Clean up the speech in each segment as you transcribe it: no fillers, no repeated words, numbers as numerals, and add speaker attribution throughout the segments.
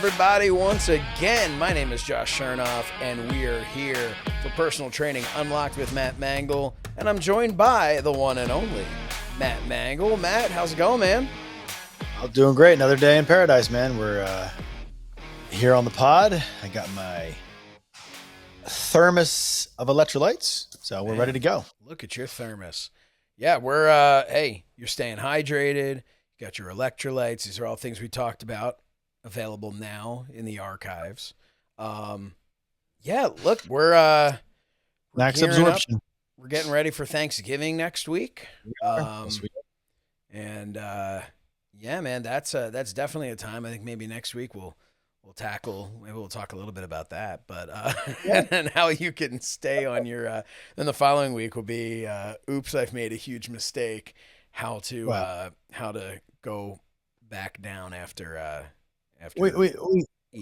Speaker 1: everybody, once again. My name is Josh Shernoff, and we are here for Personal Training Unlocked with Matt Mangol, and I'm joined by the one and only Matt Mangol. Matt, how's it going, man?
Speaker 2: I'm doing great. Another day in paradise, man. We're here on the pod. I got my thermos of electrolytes, so we're ready to go.
Speaker 1: Look at your thermos. Yeah, we're, hey, you're staying hydrated. You got your electrolytes. These are all things we talked about, available now in the archives. Yeah, look, we're
Speaker 2: Max absorption.
Speaker 1: We're getting ready for Thanksgiving next week. And yeah, man, that's definitely a time. I think maybe next week we'll talk a little bit about that, but and how you can stay on your then the following week will be oops, I've made a huge mistake, how to go back down after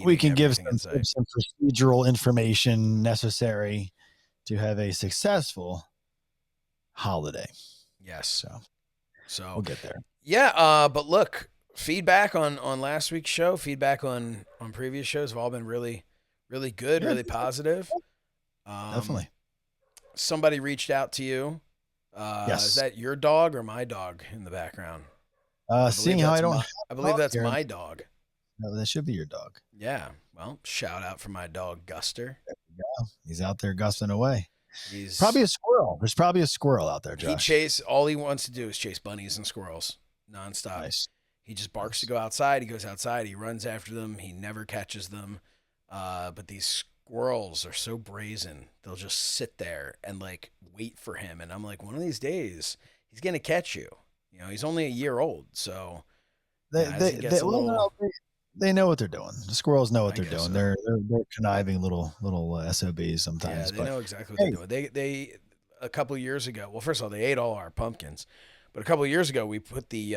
Speaker 2: we can give some procedural information necessary to have a successful holiday.
Speaker 1: Yes. So
Speaker 2: we'll get there.
Speaker 1: Yeah, but look, feedback on last week's show, feedback on previous shows have all been really, really good, really positive.
Speaker 2: Definitely.
Speaker 1: Somebody reached out to you.
Speaker 2: Yes.
Speaker 1: Is that your dog or my dog in the background?
Speaker 2: Seeing how
Speaker 1: I believe that's my dog.
Speaker 2: No, that should be your dog.
Speaker 1: Yeah. Well, shout out for my dog, Guster.
Speaker 2: Yeah, he's out there gusting away.
Speaker 1: He's
Speaker 2: probably a squirrel. There's probably a squirrel out there, Josh.
Speaker 1: All he wants to do is chase bunnies and squirrels nonstop.
Speaker 2: Nice.
Speaker 1: He just barks to go outside. He goes outside. He runs after them. He never catches them. But these squirrels are so brazen. They'll just sit there and like wait for him. And I'm like, one of these days he's going to catch you. You know, he's only a year old. So
Speaker 2: they know what they're doing. The squirrels know what they're doing. So. They're conniving little SOBs sometimes.
Speaker 1: Yeah, they know exactly what they're doing. They a couple of years ago. Well, first of all, they ate all our pumpkins, but a couple of years ago we put the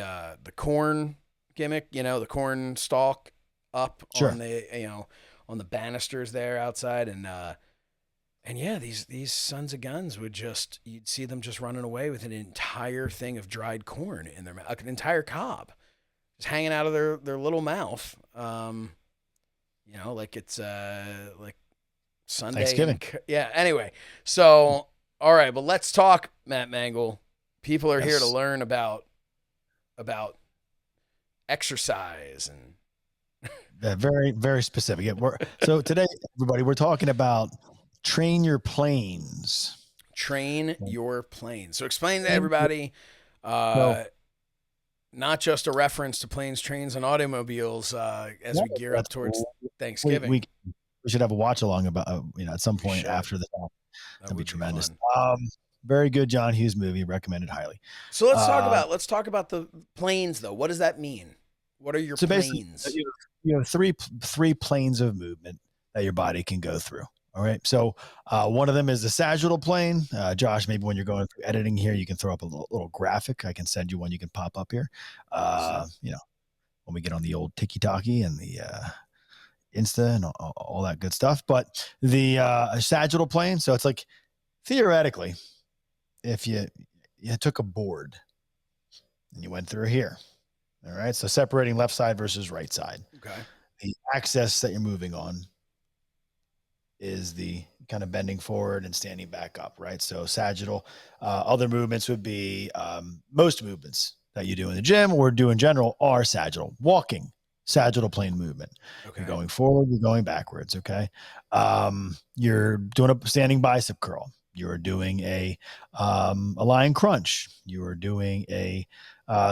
Speaker 1: corn gimmick, the corn stalk up on the banisters there outside, and yeah, these sons of guns you'd see them just running away with an entire thing of dried corn in their mouth, an entire cob. Just hanging out of their little mouth, like it's like Sunday.
Speaker 2: Thanksgiving.
Speaker 1: Yeah. Anyway, so all right, but let's talk, Matt Mangol. People are here to learn about exercise and
Speaker 2: very, very specific. Yeah, so today, everybody, we're talking about train your planes.
Speaker 1: Train your planes. So explain to everybody. Not just a reference to planes, trains, and automobiles as we gear up towards Thanksgiving.
Speaker 2: We should have a watch along about at some point after the talk. That'd be tremendous. Very good John Hughes movie, recommended highly.
Speaker 1: So let's talk about the planes though. What does that mean? What are your planes?
Speaker 2: You have three planes of movement that your body can go through. All right. So one of them is the sagittal plane. Josh, maybe when you're going through editing here, you can throw up a little graphic. I can send you one you can pop up here. When we get on the old tiki-taki and the Insta and all that good stuff. But the sagittal plane, so it's like theoretically, if you took a board and you went through here. All right. So separating left side versus right side.
Speaker 1: Okay.
Speaker 2: The axis that you're moving on is the kind of bending forward and standing back up, right? So sagittal. Other movements would be most movements that you do in the gym or do in general are sagittal. Walking, sagittal plane movement. Okay. You're going forward, you're going backwards, okay? You're doing a standing bicep curl. You're doing a lying crunch. You are doing a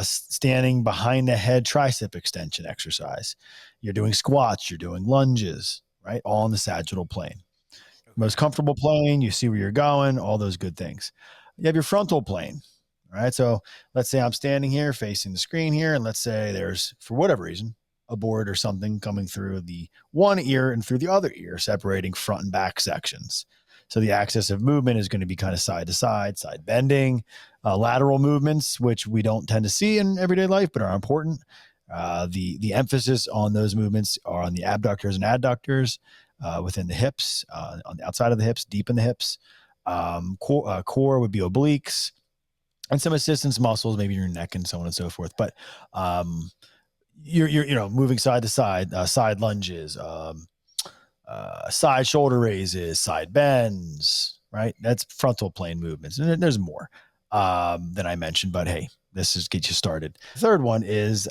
Speaker 2: standing behind the head tricep extension exercise. You're doing squats. You're doing lunges. Right? All on the sagittal plane. Okay. Most comfortable plane, you see where you're going, all those good things. You have your frontal plane. All right. So let's say I'm standing here facing the screen here, and let's say there's, for whatever reason, a board or something coming through the one ear and through the other ear, separating front and back sections. So the axis of movement is going to be kind of side to side bending, lateral movements, which we don't tend to see in everyday life, but are important. The emphasis on those movements are on the abductors and adductors within the hips, on the outside of the hips, deep in the hips. Core would be obliques and some assistance muscles, maybe your neck and so on and so forth. But you're moving side to side, side lunges, side shoulder raises, side bends, right? That's frontal plane movements. And there's more than I mentioned, but hey, this is get you started. The third one is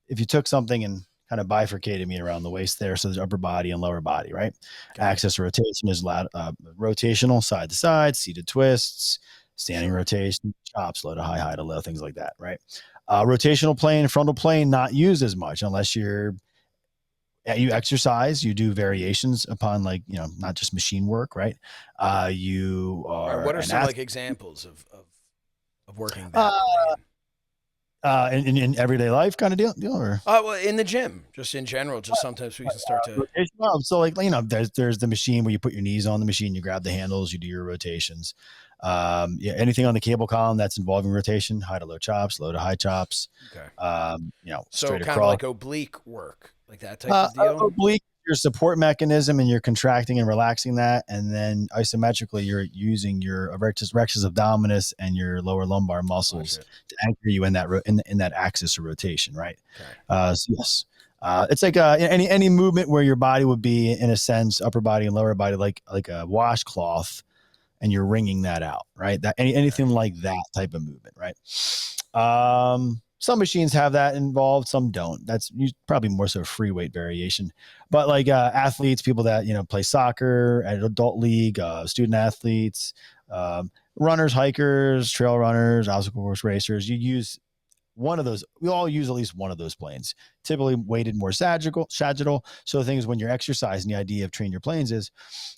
Speaker 2: if you took something and kind of bifurcated me around the waist there. So there's upper body and lower body, right? Okay. Axis rotation is rotational, side to side, seated twists, standing rotation, chops, low to high, high to low, things like that, right? Rotational plane, frontal plane, not used as much unless you exercise, you do variations upon not just machine work, right? You are.
Speaker 1: Right, what are some like examples of working that plane?
Speaker 2: In everyday life kind of deal or
Speaker 1: well, in the gym, just in general, just sometimes we can start to
Speaker 2: so there's the machine where you put your knees on the machine, you grab the handles, you do your rotations. Anything on the cable column that's involving rotation, high to low chops, low to high chops.
Speaker 1: Okay.
Speaker 2: So
Speaker 1: kind
Speaker 2: across.
Speaker 1: Of like oblique work, like that type of deal.
Speaker 2: Oblique, your support mechanism, and you're contracting and relaxing that, and then isometrically, you're using your rectus abdominis and your lower lumbar muscles to anchor you in that in that axis of rotation, right? Okay. So yes. It's like any movement where your body would be, in a sense, upper body and lower body, like a washcloth, and you're wringing that out, right? That anything like that type of movement, right? Some machines have that involved, some don't. That's probably more so free weight variation. But like athletes, people that play soccer at adult league, student athletes, runners, hikers, trail runners, obstacle course racers, you use one of those. We all use at least one of those planes, typically weighted more sagittal. So the thing is, when you're exercising, the idea of training your planes is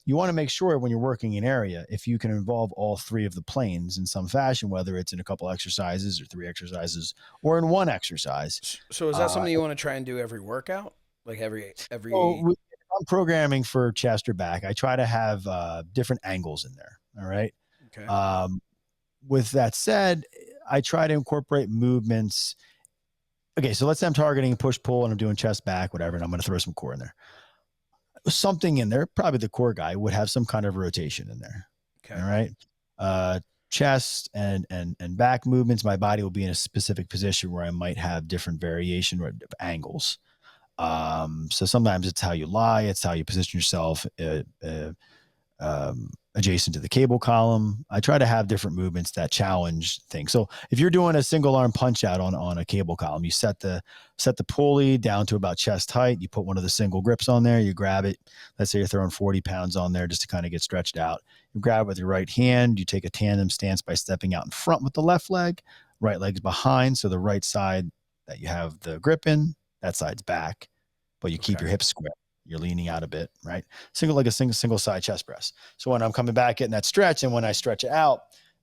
Speaker 2: you want to make sure when you're working an area, if you can involve all three of the planes in some fashion, whether it's in a couple exercises or 3 exercises or in one exercise.
Speaker 1: So is that something you want to try and do every workout? Like every
Speaker 2: I'm programming for chest or back. I try to have different angles in there. All right.
Speaker 1: Okay.
Speaker 2: With that said, I try to incorporate movements. Okay, so let's say I'm targeting push pull and I'm doing chest back, whatever, and I'm going to throw some core in there. Something in there, probably the core guy would have some kind of rotation in there. Okay. All right. Chest and back movements, my body will be in a specific position where I might have different variation or angles. So sometimes it's how you lie, it's how you position yourself. Adjacent to the cable column. I try to have different movements that challenge things. So if you're doing a single arm punch out on a cable column, you set the pulley down to about chest height. You put one of the single grips on there. You grab it. Let's say you're throwing 40 pounds on there just to kind of get stretched out. You grab it with your right hand. You take a tandem stance by stepping out in front with the left leg. Right leg's behind. So the right side that you have the grip in, that side's back, but you keep your hips square. You're leaning out a bit, right? Single side chest press. So when I'm coming back, getting that stretch, and when I stretch it out,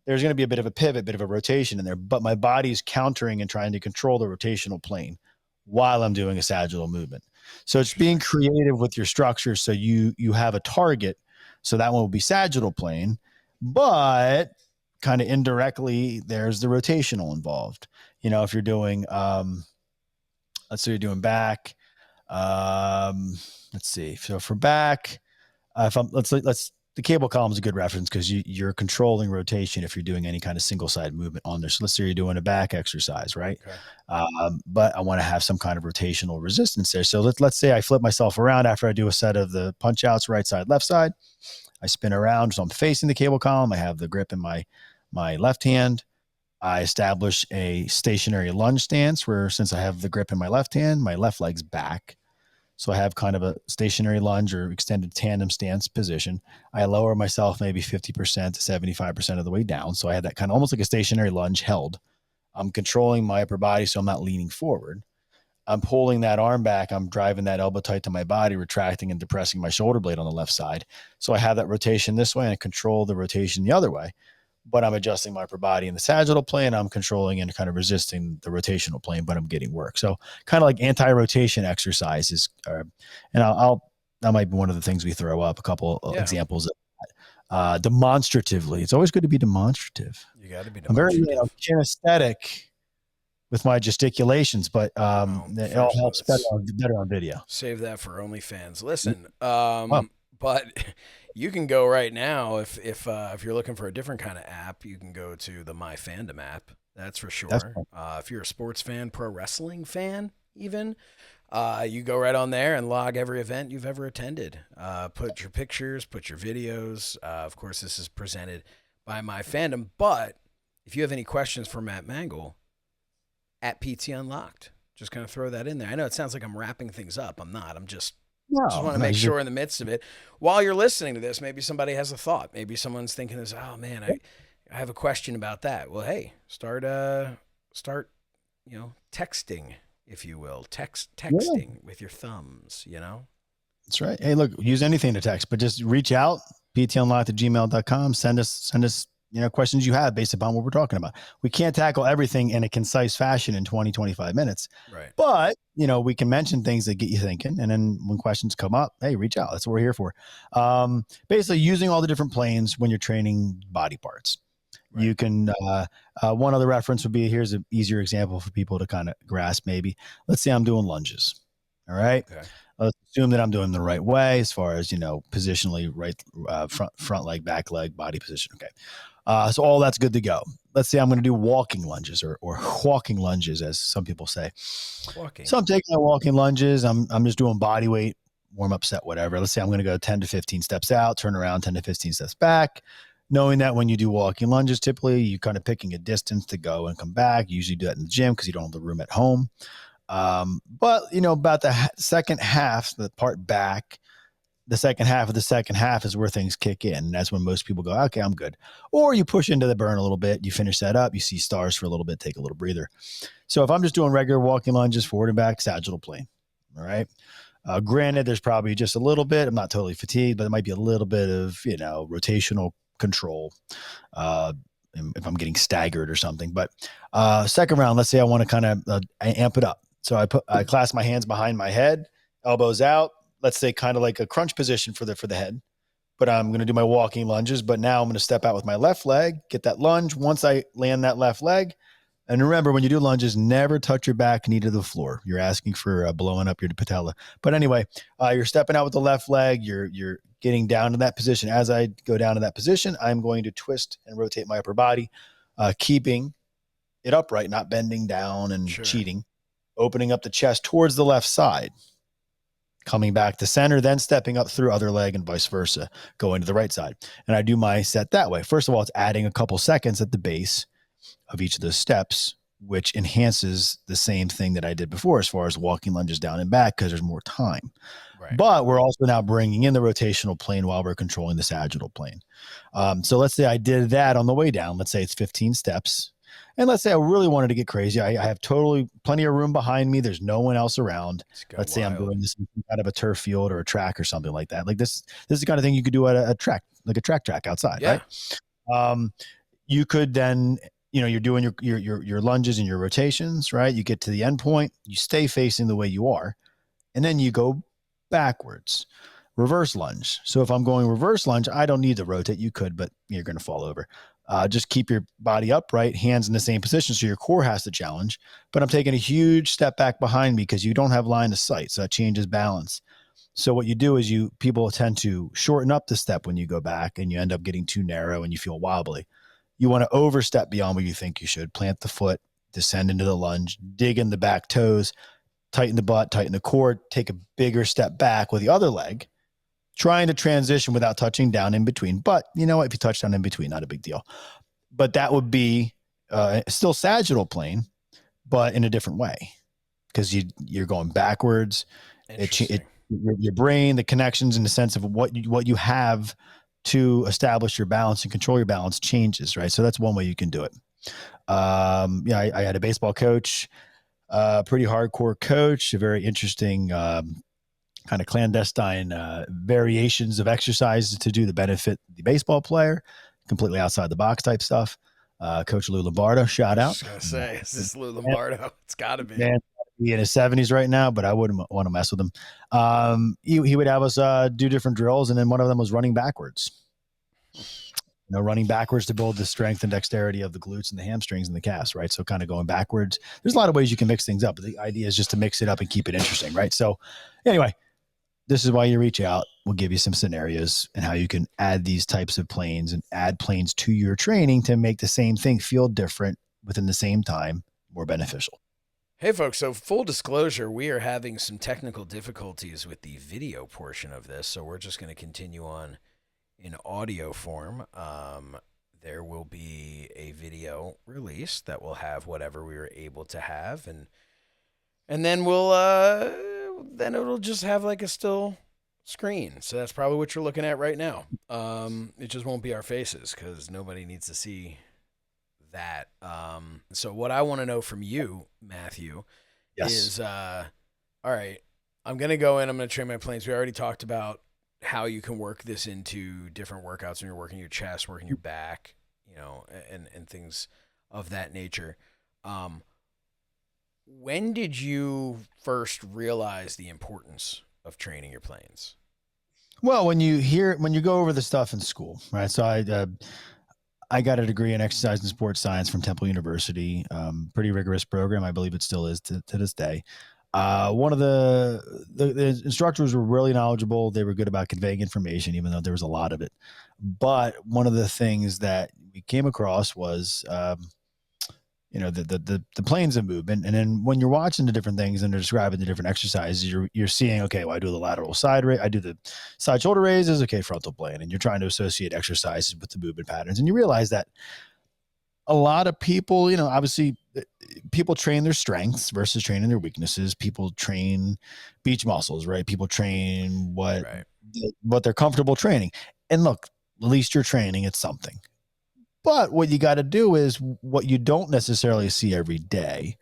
Speaker 2: there's going to be a bit of a pivot, bit of a rotation in there, but my body's countering and trying to control the rotational plane while I'm doing a sagittal movement. So it's being creative with your structure. So you have a target. So that one will be sagittal plane, but kind of indirectly, there's the rotational involved. If you're doing, let's say you're doing back, let's see. So for back, the cable column is a good reference because you're controlling rotation if you're doing any kind of single side movement on there. So let's say you're doing a back exercise, right? Okay. But I want to have some kind of rotational resistance there. So let's say I flip myself around after I do a set of the punch outs, right side, left side. I spin around, so I'm facing the cable column. I have the grip in my left hand. I establish a stationary lunge stance where, since I have the grip in my left hand, my left leg's back. So I have kind of a stationary lunge or extended tandem stance position. I lower myself maybe 50% to 75% of the way down. So I have that kind of almost like a stationary lunge held. I'm controlling my upper body so I'm not leaning forward. I'm pulling that arm back. I'm driving that elbow tight to my body, retracting and depressing my shoulder blade on the left side. So I have that rotation this way and I control the rotation the other way. But I'm adjusting my upper body in the sagittal plane. I'm controlling and kind of resisting the rotational plane, but I'm getting work. So kind of like anti-rotation exercises. And that might be one of the things we throw up, a couple examples of that. Demonstratively. It's always good to be demonstrative.
Speaker 1: You got to be demonstrative.
Speaker 2: I'm very kinesthetic with my gesticulations, but it all helps better on video.
Speaker 1: Save that for OnlyFans. Listen, but you can go right now if you're looking for a different kind of app, you can go to the MyFandom app. That's for sure. If you're a sports fan, pro wrestling fan, even. You go right on there and log every event you've ever attended. Put your pictures, put your videos. Of course, this is presented by MyFandom. But if you have any questions for Matt Mangol, at PT Unlocked, just kind of throw that in there. I know it sounds like I'm wrapping things up. I'm not. I'm just want to make sure in the midst of it, while you're listening to this, maybe somebody has a thought. Maybe someone's thinking this, oh man, I have a question about that. Well, hey, start, texting, if you will, texting with your thumbs,
Speaker 2: That's right. Hey, look, use anything to text, but just reach out, ptunlocked@gmail.com. Send us, questions you have based upon what we're talking about. We can't tackle everything in a concise fashion in 20, 25 minutes.
Speaker 1: Right.
Speaker 2: But, we can mention things that get you thinking. And then when questions come up, hey, reach out. That's what we're here for. Basically using all the different planes when you're training body parts. Right. You can, one other reference would be, here's an easier example for people to kind of grasp maybe. Let's say I'm doing lunges. All right. Okay. Let's assume that I'm doing the right way as far as, positionally, right, front leg, back leg, body position. Okay. So all that's good to go. Let's say I'm going to do walking lunges or walking lunges, as some people say. Walking. So I'm taking my walking lunges. I'm just doing body weight, warm up set, whatever. Let's say I'm going to go 10 to 15 steps out, turn around 10 to 15 steps back. Knowing that when you do walking lunges, typically you're kind of picking a distance to go and come back. You usually do that in the gym because you don't have the room at home. But about the second half, the part back, the second half of the second half is where things kick in. And that's when most people go, okay, I'm good. Or you push into the burn a little bit, you finish that up, you see stars for a little bit, take a little breather. So if I'm just doing regular walking lunges, forward and back, sagittal plane. All right. Granted, there's probably just a little bit, I'm not totally fatigued, but it might be a little bit of, rotational control. If I'm getting staggered or something, but, second round, let's say I want to kind of amp it up. So I clasp my hands behind my head, elbows out, let's say kind of like a crunch position for the head, but I'm going to do my walking lunges, but now I'm going to step out with my left leg, get that lunge. Once I land that left leg, and remember, when you do lunges, never touch your back knee to the floor. You're asking for blowing up your patella. But anyway, you're stepping out with the left leg. You're getting down to that position. As I go down to that position, I'm going to twist and rotate my upper body, keeping it upright, not bending down and cheating, opening up the chest towards the left side, coming back to center, then stepping up through other leg and vice versa, going to the right side. And I do my set that way. First of all, it's adding a couple seconds at the base of each of those steps, which enhances the same thing that I did before as far as walking lunges down and back because there's more time. Right. But we're also now bringing in the rotational plane while we're controlling the sagittal plane. So let's say I did that on the way down. Let's say it's 15 steps. And let's say I really wanted to get crazy. I have plenty of room behind me. There's no one else around. Let's say I'm doing this out of a turf field or a track or something like that. Like this is the kind of thing you could do at a track, like a track outside, right? You could then, you're doing your lunges and your rotations, right? You get to the end point, you stay facing the way you are, and then you go backwards. Reverse lunge. So if I'm going reverse lunge, I don't need to rotate. You could, but you're going to fall over. Just keep your body upright, hands in the same position. So your core has to challenge, but I'm taking a huge step back behind me because you don't have line of sight. So that changes balance. So what you do is people tend to shorten up the step when you go back and you end up getting too narrow and you feel wobbly. You want to overstep beyond what you think you should. Plant the foot, descend into the lunge, dig in the back toes, tighten the butt, tighten the core, take a bigger step back with the other leg, trying to transition without touching down in between. But you know what? If you touch down in between, not a big deal. But that would be still sagittal plane, but in a different way because you're going backwards. Your brain, the connections in the sense of what you have to establish your balance and control your balance changes, right? So that's one way you can do it. I had a baseball coach, pretty hardcore coach, a very interesting kind of clandestine variations of exercises to do to benefit the baseball player, completely outside the box type stuff. Coach Lou Lombardo, shout out.
Speaker 1: I was going to say, is this Lou Lombardo? It's got to be.
Speaker 2: Man, he's in his 70s right now, but I wouldn't want to mess with him. He would have us do different drills, and then one of them was running backwards. Running backwards to build the strength and dexterity of the glutes and the hamstrings and the calves, right? So kind of going backwards. There's a lot of ways you can mix things up, but the idea is just to mix it up and keep it interesting, right? So anyway, this is why you reach out. We'll give you some scenarios and how you can add these types of planes and add planes to your training to make the same thing feel different within the same time, more beneficial.
Speaker 1: Hey, folks. So, full disclosure, we are having some technical difficulties with the video portion of this. So, we're just going to continue on in audio form. There will be a video release that will have whatever we were able to have, and then then it'll just have like a still screen. So that's probably what you're looking at right now. It just won't be our faces because nobody needs to see that. So what I want to know from you, Matthew,
Speaker 2: Yes.
Speaker 1: is all right. I'm gonna go in. I'm gonna train my planes. We already talked about how you can work this into different workouts when you're working your chest, working your back, and things of that nature. Um, when did you first realize the importance of training your planes?
Speaker 2: Well, when you go over the stuff in school, right? So I got a degree in exercise and sports science from Temple University. Pretty rigorous program. I believe it still is to this day. One of the instructors were really knowledgeable. They were good about conveying information, even though there was a lot of it. But one of the things that we came across was, the planes of movement. And then when you're watching the different things and they're describing the different exercises, you're seeing, okay, well, I do the lateral side raise, I do the side shoulder raises, okay, frontal plane, and you're trying to associate exercises with the movement patterns. And you realize that a lot of people, obviously people train their strengths versus training their weaknesses. People train beach muscles, right? People train
Speaker 1: Right.
Speaker 2: what they're comfortable training. And look, at least you're training, it's something. But what you got to do is what you don't necessarily see every day.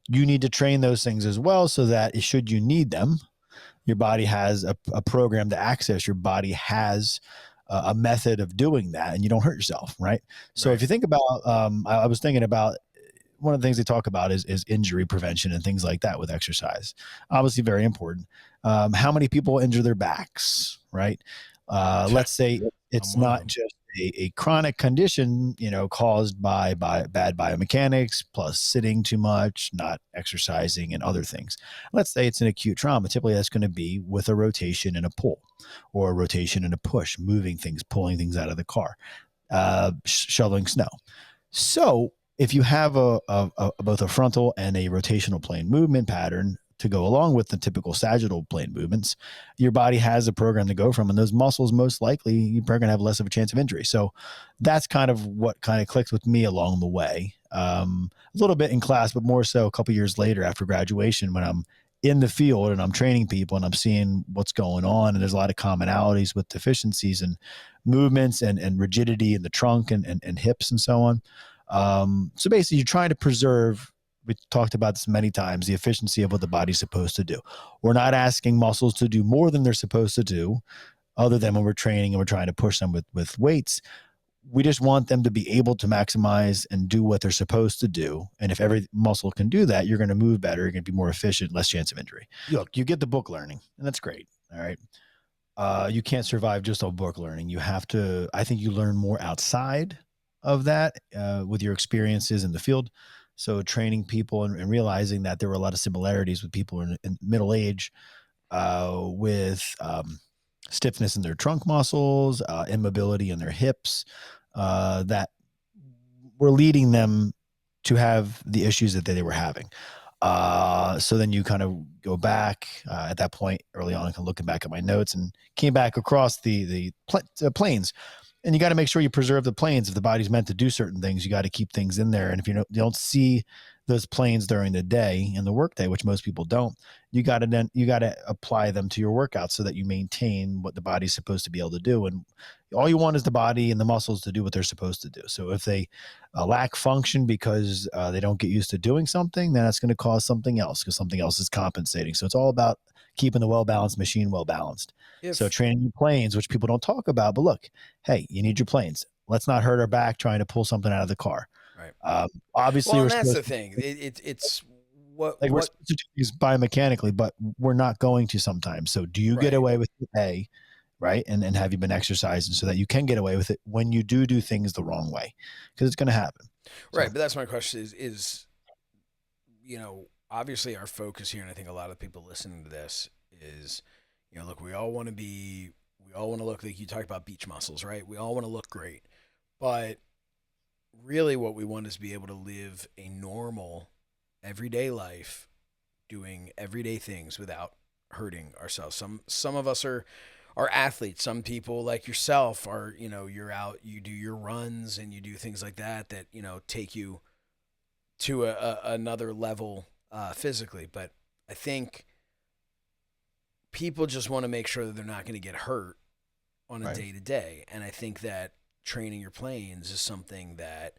Speaker 2: You need to train those things as well so that should you need them, your body has a program to access. Your body has a method of doing that and you don't hurt yourself, right? So if
Speaker 1: Right.
Speaker 2: you think about, I was thinking about one of the things they talk about is injury prevention and things like that with exercise. Obviously, very important. How many people injure their backs, right? Let's say
Speaker 1: I'm
Speaker 2: it's
Speaker 1: one of
Speaker 2: not
Speaker 1: them.
Speaker 2: just a chronic condition, caused by bad biomechanics, plus sitting too much, not exercising, and other things. Let's say it's an acute trauma. Typically, that's going to be with a rotation and a pull, or a rotation and a push, moving things, pulling things out of the car, shoveling snow. So if you have both a frontal and a rotational plane movement pattern to go along with the typical sagittal plane movements, your body has a program to go from, and those muscles most likely you're going to have less of a chance of injury. So that's kind of what kind of clicked with me along the way. A little bit in class, but more so a couple years later after graduation when I'm in the field and I'm training people and I'm seeing what's going on. And there's a lot of commonalities with deficiencies and movements and rigidity in the trunk and hips and so on. So basically, you're trying to preserve. We talked about this many times, the efficiency of what the body's supposed to do. We're not asking muscles to do more than they're supposed to do, other than when we're training and we're trying to push them with weights. We just want them to be able to maximize and do what they're supposed to do. And if every muscle can do that, you're going to move better, you're going to be more efficient, less chance of injury. Look, you get the book learning, and that's great. All right. You can't survive just on book learning. You have to, I think you learn more outside of that with your experiences in the field. So training people and realizing that there were a lot of similarities with people in middle age with stiffness in their trunk muscles, immobility in their hips, that were leading them to have the issues that they were having. So then you kind of go back at that point early on, and looking back at my notes and came back across the planes. And you got to make sure you preserve the planes. If the body's meant to do certain things, you got to keep things in there. And if you don't see those planes during the day in the workday, which most people don't, you got to apply them to your workout so that you maintain what the body's supposed to be able to do. And all you want is the body and the muscles to do what they're supposed to do. So if they lack function because they don't get used to doing something, then that's going to cause something else because something else is compensating. So it's all about keeping the well-balanced machine well-balanced. So
Speaker 1: If
Speaker 2: training your planes, which people don't talk about, but look, hey, you need your planes. Let's not hurt our back trying to pull something out of the car.
Speaker 1: right.
Speaker 2: Obviously,
Speaker 1: Well,
Speaker 2: we're
Speaker 1: and that's
Speaker 2: supposed
Speaker 1: the thing. It's
Speaker 2: we're
Speaker 1: what
Speaker 2: supposed to do things biomechanically, but we're not going to sometimes. So do you get
Speaker 1: right.
Speaker 2: away with A, right? And have you been exercising so that you can get away with it when you do things the wrong way? Because it's going to happen. So
Speaker 1: Right, but that's my question is obviously our focus here, and I think a lot of people listening to this is, look, we all want to look like you talked about beach muscles, right? We all want to look great, but really what we want is to be able to live a normal everyday life, doing everyday things without hurting ourselves. Some of us are athletes. Some people like yourself are, you're out, you do your runs and you do things like that take you to another level physically. But I think people just want to make sure that they're not going to get hurt on a
Speaker 2: Right.
Speaker 1: day to day. And I think that training your planes is something that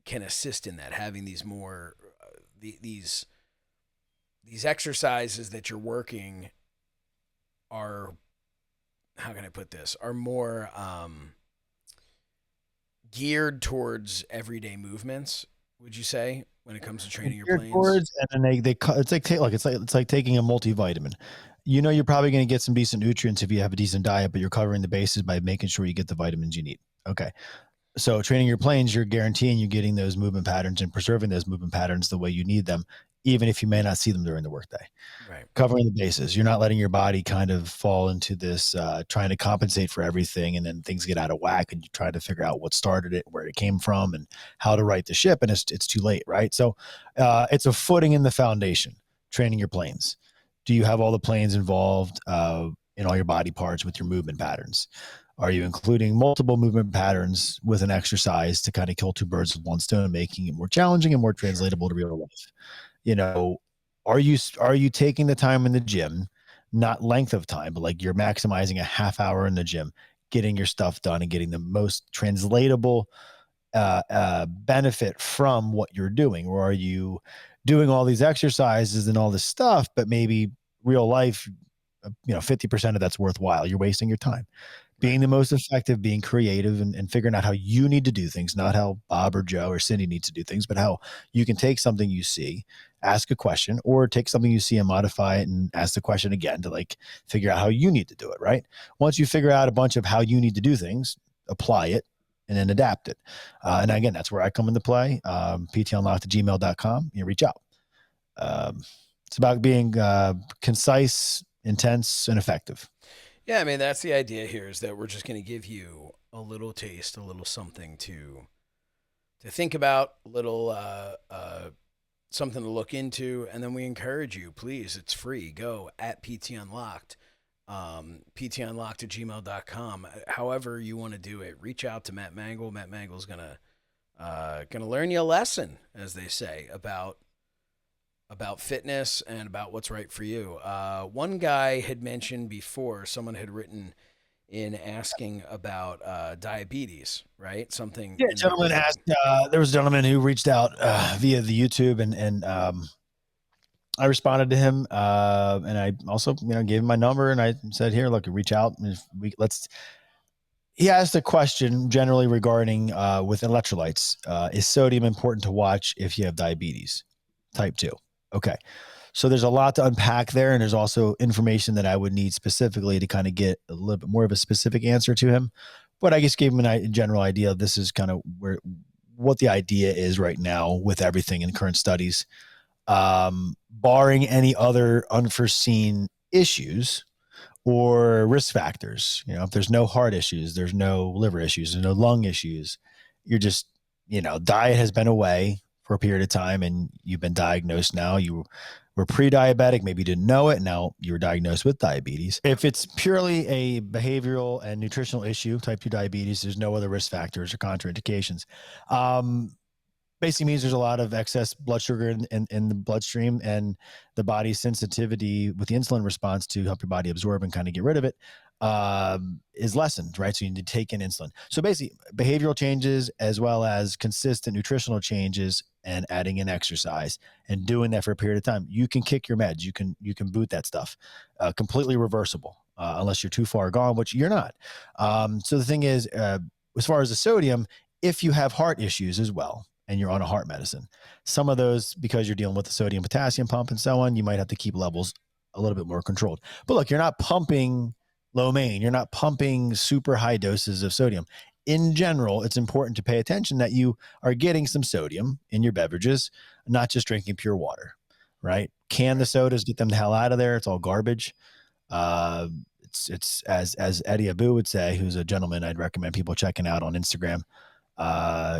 Speaker 1: can assist in that. Having these more these exercises that you're working are, how can I put this, are more geared towards everyday movements. Would you say when it comes to training your
Speaker 2: Geared
Speaker 1: planes?
Speaker 2: towards, and then it's like taking a multivitamin. You're probably going to get some decent nutrients if you have a decent diet, but you're covering the bases by making sure you get the vitamins you need. Okay. So training your planes, you're guaranteeing you're getting those movement patterns and preserving those movement patterns the way you need them, even if you may not see them during the workday.
Speaker 1: Right.
Speaker 2: Covering the bases. You're not letting your body kind of fall into this trying to compensate for everything, and then things get out of whack, and you try to figure out what started it, where it came from, and how to right the ship, and it's too late, right? So it's a footing in the foundation. Training your planes. Do you have all the planes involved in all your body parts with your movement patterns? Are you including multiple movement patterns with an exercise to kind of kill two birds with one stone, making it more challenging and more translatable to real life? You know, are you taking the time in the gym, not length of time, but like you're maximizing a half hour in the gym, getting your stuff done and getting the most translatable benefit from what you're doing? Or are you doing all these exercises and all this stuff, but maybe real life, 50% of that's worthwhile? You're wasting your time. Being the most effective, being creative, and figuring out how you need to do things, not how Bob or Joe or Cindy needs to do things, but how you can take something you see, ask a question, or take something you see and modify it and ask the question again to like figure out how you need to do it, right? Once you figure out a bunch of how you need to do things, apply it and then adapt it. And again, that's where I come into play. ptunlocked@gmail.com. You reach out. It's about being concise, intense, and effective.
Speaker 1: Yeah, I mean that's the idea here, is that we're just going to give you a little taste, a little something to think about, a little something to look into, and then we encourage you, please, it's free. Go at PT Unlocked, ptunlocked@gmail.com. However you want to do it, reach out to Matt Mangol. Matt Mangol's gonna learn you a lesson, as they say, about fitness and about what's right for you. One guy had mentioned before, someone had written in asking about diabetes, right? Something.
Speaker 2: Yeah, gentleman asked. There was a gentleman who reached out via the YouTube, and I responded to him, and I also gave him my number, and I said, "Here, look, reach out. And let's." He asked a question generally regarding with electrolytes. Is sodium important to watch if you have diabetes type 2? Okay. So there's a lot to unpack there, and there's also information that I would need specifically to kind of get a little bit more of a specific answer to him. But I just gave him a general idea. This is kind of what the idea is right now with everything in current studies. Barring any other unforeseen issues or risk factors, if there's no heart issues, there's no liver issues, there's no lung issues, you're just, diet has been away for a period of time and you've been diagnosed now. You were pre-diabetic, maybe you didn't know it. Now you're diagnosed with diabetes. If it's purely a behavioral and nutritional issue, type 2 diabetes, there's no other risk factors or contraindications. Basically means there's a lot of excess blood sugar in the bloodstream, and the body's sensitivity with the insulin response to help your body absorb and kind of get rid of it is lessened, right? So you need to take in insulin. So basically behavioral changes as well as consistent nutritional changes and adding in exercise and doing that for a period of time. You can kick your meds. You can boot that stuff, completely reversible, unless you're too far gone, which you're not. So the thing is, as far as the sodium, if you have heart issues as well, and you're on a heart medicine, some of those, because you're dealing with the sodium potassium pump and so on, you might have to keep levels a little bit more controlled. But look, you're not pumping lo mein, you're not pumping super high doses of sodium. In general, it's important to pay attention that you are getting some sodium in your beverages, not just drinking pure water, right? Can the sodas, get them the hell out of there. It's all garbage. It's as Eddie Abu would say, who's a gentleman I'd recommend people checking out on Instagram.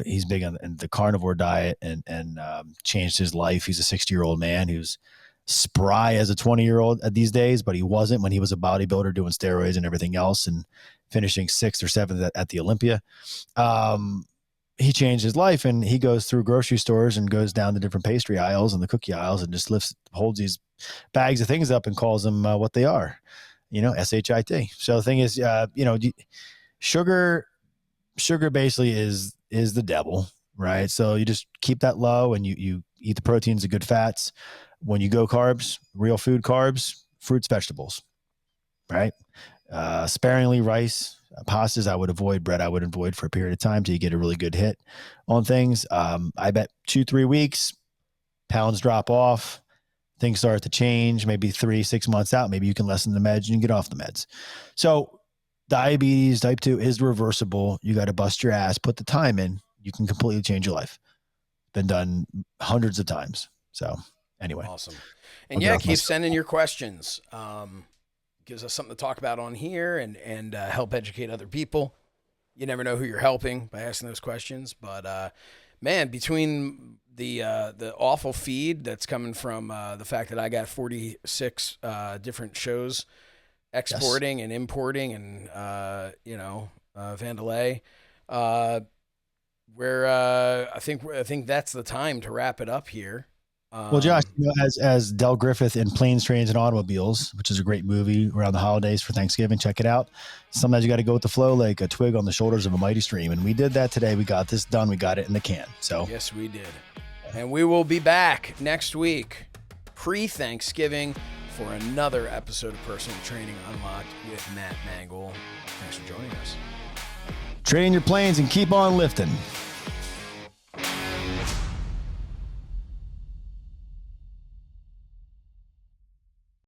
Speaker 2: He's big on the carnivore diet and changed his life. He's a 60-year-old man who's spry as a 20-year-old these days, but he wasn't when he was a bodybuilder doing steroids and everything else and finishing 6th or 7th at the Olympia. He changed his life, and he goes through grocery stores and goes down the different pastry aisles and the cookie aisles and just holds these bags of things up and calls them what they are, SHIT. So the thing is, sugar basically is the devil, right? So you just keep that low, and you eat the proteins, the good fats. When you go carbs, real food carbs, fruits, vegetables, right? Sparingly rice, pastas I would avoid, bread I would avoid for a period of time till you get a really good hit on things. I bet 2-3 weeks, pounds drop off, things start to change, maybe 3-6 months out, maybe you can lessen the meds and get off the meds. So diabetes type 2 is reversible. You got to bust your ass, put the time in, you can completely change your life. Been done hundreds of times. So anyway.
Speaker 1: Awesome. And keep sending your questions. Gives us something to talk about on here and help educate other people. You never know who you're helping by asking those questions. But man, between the awful feed that's coming from the fact that I got 46 different shows exporting and importing and Vandalay, where I think that's the time to wrap it up here.
Speaker 2: Well, Josh, as Del Griffith in Planes, Trains, and Automobiles, which is a great movie around the holidays for Thanksgiving, check it out. Sometimes you got to go with the flow like a twig on the shoulders of a mighty stream. And we did that today. We got this done. We got it in the can. So
Speaker 1: yes, we did. And we will be back next week, pre-Thanksgiving, for another episode of Personal Training Unlocked with Matt Mangol. Thanks for joining us.
Speaker 2: Train your planes and keep on lifting.